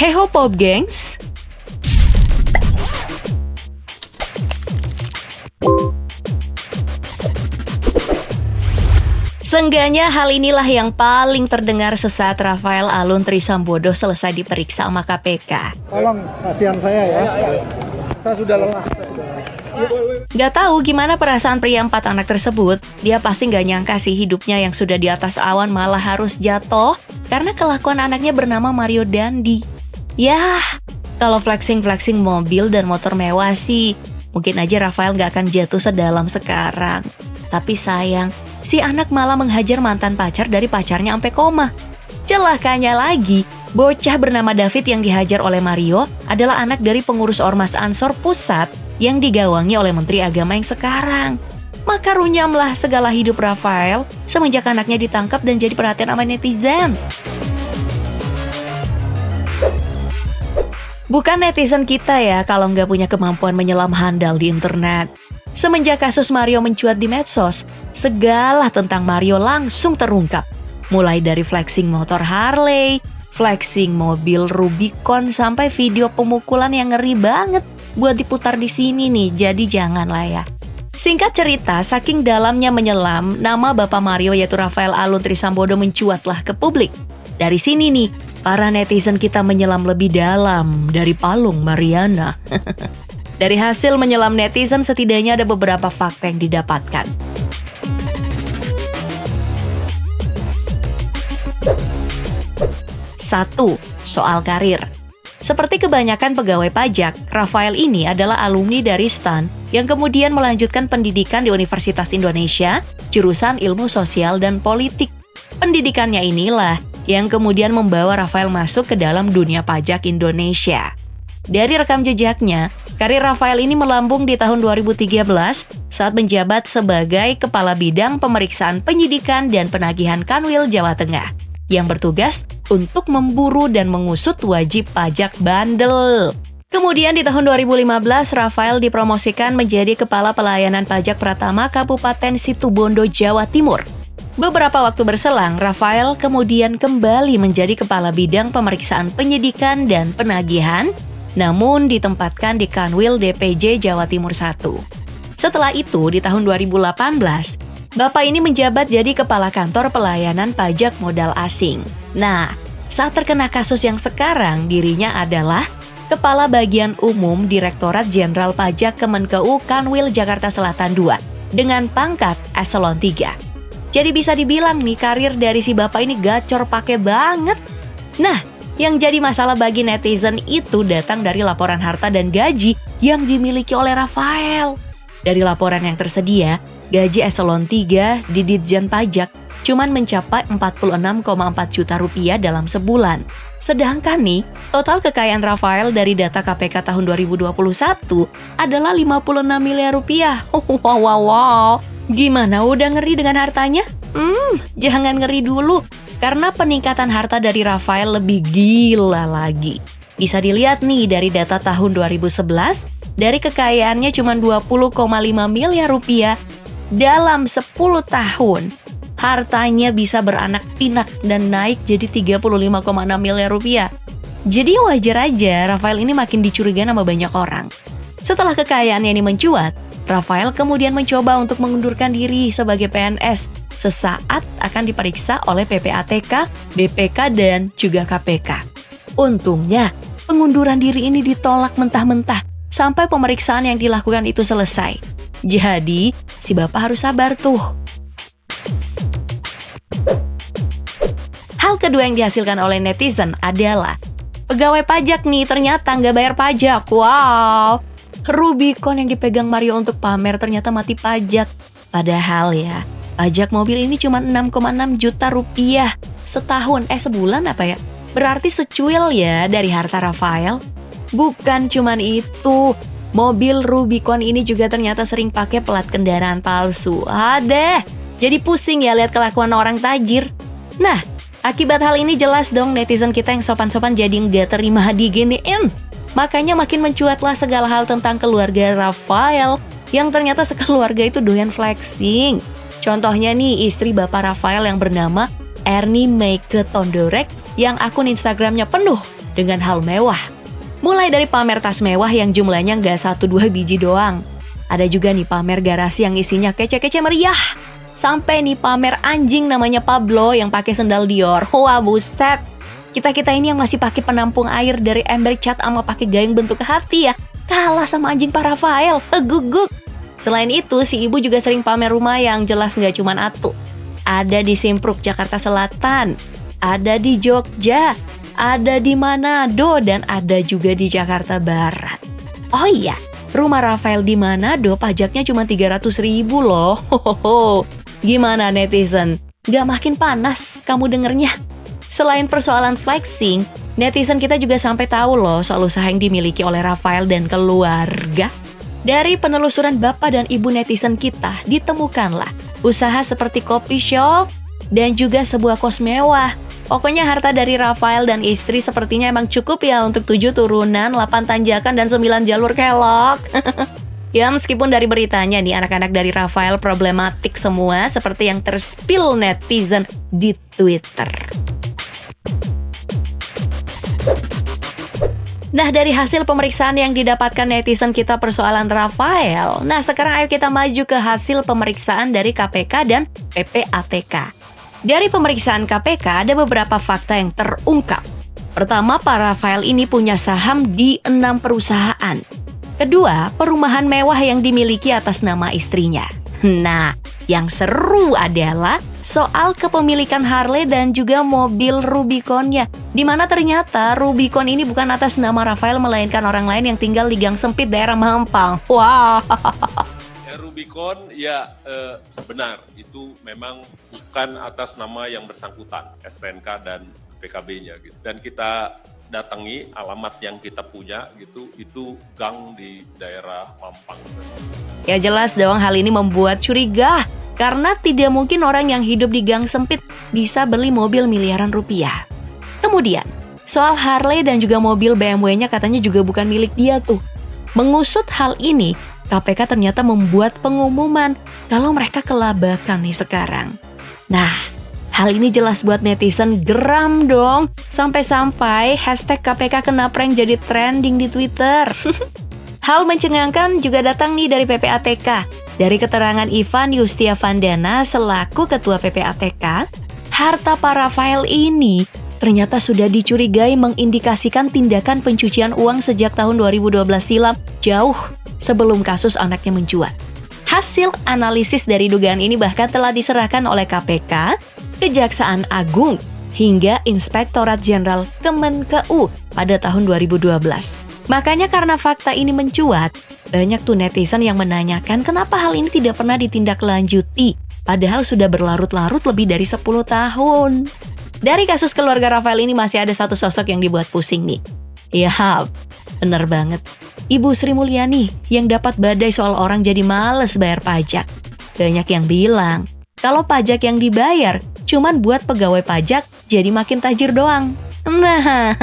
Heho Pop Gengs. Seenggaknya hal inilah yang paling terdengar sesaat Rafael Alun Trisambodo selesai diperiksa sama KPK. Tolong, kasihan saya ya. Saya sudah lelah. Gak tahu gimana perasaan pria 4 anak tersebut. Dia pasti gak nyangka sih hidupnya yang sudah di atas awan malah harus jatuh karena kelakuan anaknya bernama Mario Dandi. Yah, kalau flexing-flexing mobil dan motor mewah sih, mungkin aja Rafael gak akan jatuh sedalam sekarang. Tapi sayang, si anak malah menghajar mantan pacar dari pacarnya sampai koma. Celakanya lagi, bocah bernama David yang dihajar oleh Mario adalah anak dari pengurus Ormas Ansor Pusat yang digawangi oleh Menteri Agama yang sekarang. Maka runyamlah segala hidup Rafael semenjak anaknya ditangkap dan jadi perhatian sama netizen. Bukan netizen kita ya kalau nggak punya kemampuan menyelam handal di internet. Semenjak kasus Mario mencuat di medsos, segala tentang Mario langsung terungkap. Mulai dari flexing motor Harley, flexing mobil Rubicon, sampai video pemukulan yang ngeri banget buat diputar di sini nih, jadi janganlah ya. Singkat cerita, saking dalamnya menyelam, nama Bapak Mario yaitu Rafael Alun Trisambodo mencuatlah ke publik. Dari sini nih, para netizen kita menyelam lebih dalam dari palung Mariana. Dari hasil menyelam netizen, setidaknya ada beberapa fakta yang didapatkan. Satu, soal karir. Seperti kebanyakan pegawai pajak, Rafael ini adalah alumni dari STAN yang kemudian melanjutkan pendidikan di Universitas Indonesia, jurusan Ilmu Sosial dan Politik. Pendidikannya inilah yang kemudian membawa Rafael masuk ke dalam dunia pajak Indonesia. Dari rekam jejaknya, karir Rafael ini melambung di tahun 2013 saat menjabat sebagai Kepala Bidang Pemeriksaan Penyidikan dan Penagihan Kanwil Jawa Tengah yang bertugas untuk memburu dan mengusut wajib pajak bandel. Kemudian di tahun 2015, Rafael dipromosikan menjadi Kepala Pelayanan Pajak Pratama Kabupaten Situbondo, Jawa Timur. Beberapa waktu berselang, Rafael kemudian kembali menjadi Kepala Bidang Pemeriksaan Penyidikan dan Penagihan, namun ditempatkan di Kanwil DPJ Jawa Timur 1. Setelah itu, di tahun 2018, Bapak ini menjabat jadi Kepala Kantor Pelayanan Pajak Modal Asing. Nah, saat terkena kasus yang sekarang, dirinya adalah Kepala Bagian Umum Direktorat Jenderal Pajak Kemenkeu Kanwil Jakarta Selatan 2 dengan pangkat Eselon 3. Jadi bisa dibilang nih, karir dari si Bapak ini gacor pakai banget. Nah, yang jadi masalah bagi netizen itu datang dari laporan harta dan gaji yang dimiliki oleh Rafael. Dari laporan yang tersedia, gaji Eselon 3 di Ditjen Pajak cuman mencapai 46,4 juta rupiah dalam sebulan. Sedangkan nih, total kekayaan Rafael dari data KPK tahun 2021 adalah 56 miliar rupiah. Wow. Gimana, udah ngeri dengan hartanya? Jangan ngeri dulu, karena peningkatan harta dari Rafael lebih gila lagi. Bisa dilihat nih dari data tahun 2011, dari kekayaannya cuma 20,5 miliar rupiah, dalam 10 tahun, hartanya bisa beranak pinak dan naik jadi 35,6 miliar rupiah. Jadi wajar aja Rafael ini makin dicurigai sama banyak orang. Setelah kekayaannya ini mencuat, Rafael kemudian mencoba untuk mengundurkan diri sebagai PNS sesaat akan diperiksa oleh PPATK, BPK, dan juga KPK. Untungnya, pengunduran diri ini ditolak mentah-mentah sampai pemeriksaan yang dilakukan itu selesai. Jadi, si Bapak harus sabar tuh. Hal kedua yang dihasilkan oleh netizen adalah pegawai pajak nih ternyata nggak bayar pajak. Wow, Rubicon yang dipegang Mario untuk pamer ternyata mati pajak. Padahal ya, pajak mobil ini cuma 6,6 juta rupiah setahun. Sebulan apa ya? Berarti secuil ya dari harta Rafael. Bukan cuman itu, mobil Rubicon ini juga ternyata sering pakai plat kendaraan palsu. Adeh, jadi pusing ya lihat kelakuan orang tajir. Nah, akibat hal ini jelas dong netizen kita yang sopan-sopan jadi nggak terima diginiin. Makanya makin mencuatlah segala hal tentang keluarga Rafael yang ternyata sekeluarga itu doyan flexing. Contohnya nih, istri Bapak Rafael yang bernama Ernie Meike Tondorek yang akun Instagramnya penuh dengan hal mewah. Mulai dari pamer tas mewah yang jumlahnya nggak 1-2 biji doang. Ada juga nih pamer garasi yang isinya kece-kece meriah. Sampai nih pamer anjing namanya Pablo yang pakai sendal Dior. Wah buset. Kita ini yang masih pakai penampung air dari ember cat sama pakai gayung bentuk hati ya, kalah sama anjing Pak Rafael. Guguk. Selain itu, si ibu juga sering pamer rumah yang jelas nggak cuma atu. Ada di Simpruk, Jakarta Selatan. Ada di Jogja. Ada di Manado. Dan ada juga di Jakarta Barat. Oh iya, rumah Rafael di Manado pajaknya cuma 300.000 loh. Hohoho. Gimana netizen? Gak makin panas kamu dengernya? Selain persoalan flexing, netizen kita juga sampai tahu loh soal usaha yang dimiliki oleh Rafael dan keluarga. Dari penelusuran bapak dan ibu netizen kita, ditemukanlah usaha seperti coffee shop dan juga sebuah kos mewah. Pokoknya harta dari Rafael dan istri sepertinya emang cukup ya untuk 7 turunan, 8 tanjakan, dan 9 jalur kelok. Ya meskipun dari beritanya nih anak-anak dari Rafael problematik semua seperti yang terspill netizen di Twitter. Nah, dari hasil pemeriksaan yang didapatkan netizen kita persoalan Rafael, nah sekarang ayo kita maju ke hasil pemeriksaan dari KPK dan PPATK. Dari pemeriksaan KPK ada beberapa fakta yang terungkap. Pertama, Pak Rafael ini punya saham di 6 perusahaan. Kedua, perumahan mewah yang dimiliki atas nama istrinya. Nah, yang seru adalah soal kepemilikan Harley dan juga mobil Rubicon-nya, di mana ternyata Rubicon ini bukan atas nama Rafael melainkan orang lain yang tinggal di gang sempit daerah Mampang. Wah. Rubicon benar, itu memang bukan atas nama yang bersangkutan, STNK dan PKB-nya gitu. Dan kita datangi alamat yang kita punya gitu, itu gang di daerah Mampang. Ya jelas dong, hal ini membuat curiga karena tidak mungkin orang yang hidup di gang sempit bisa beli mobil miliaran rupiah. Kemudian, soal Harley dan juga mobil BMW-nya katanya juga bukan milik dia tuh. Mengusut hal ini, KPK ternyata membuat pengumuman kalau mereka kelabakan nih sekarang. Nah, hal ini jelas buat netizen geram dong. Sampai-sampai hashtag KPK kena prank jadi trending di Twitter. Hal mencengangkan juga datang nih dari PPATK. Dari keterangan Ivan Yustiavandana selaku Ketua PPATK, harta Pak Rafael ini ternyata sudah dicurigai mengindikasikan tindakan pencucian uang sejak tahun 2012 silam, jauh sebelum kasus anaknya mencuat. Hasil analisis dari dugaan ini bahkan telah diserahkan oleh KPK, Kejaksaan Agung, hingga Inspektorat Jenderal Kemenkeu pada tahun 2012. Makanya karena fakta ini mencuat, banyak tuh netizen yang menanyakan kenapa hal ini tidak pernah ditindaklanjuti, padahal sudah berlarut-larut lebih dari 10 tahun. Dari kasus keluarga Rafael ini masih ada satu sosok yang dibuat pusing nih. Ya, bener banget. Ibu Sri Mulyani yang dapat badai soal orang jadi males bayar pajak. Banyak yang bilang, kalau pajak yang dibayar cuman buat pegawai pajak jadi makin tajir doang. Nah,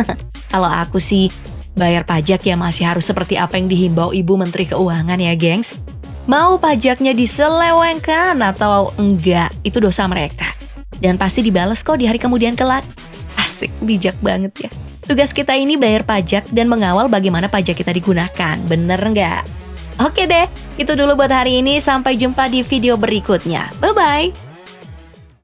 kalau aku sih bayar pajak ya masih harus seperti apa yang dihimbau Ibu Menteri Keuangan ya, gengs. Mau pajaknya diselewengkan atau enggak, itu dosa mereka. Dan pasti dibalas kok di hari kemudian kelak. Asik, bijak banget ya. Tugas kita ini bayar pajak dan mengawal bagaimana pajak kita digunakan. Bener nggak? Oke deh, itu dulu buat hari ini. Sampai jumpa di video berikutnya. Bye-bye!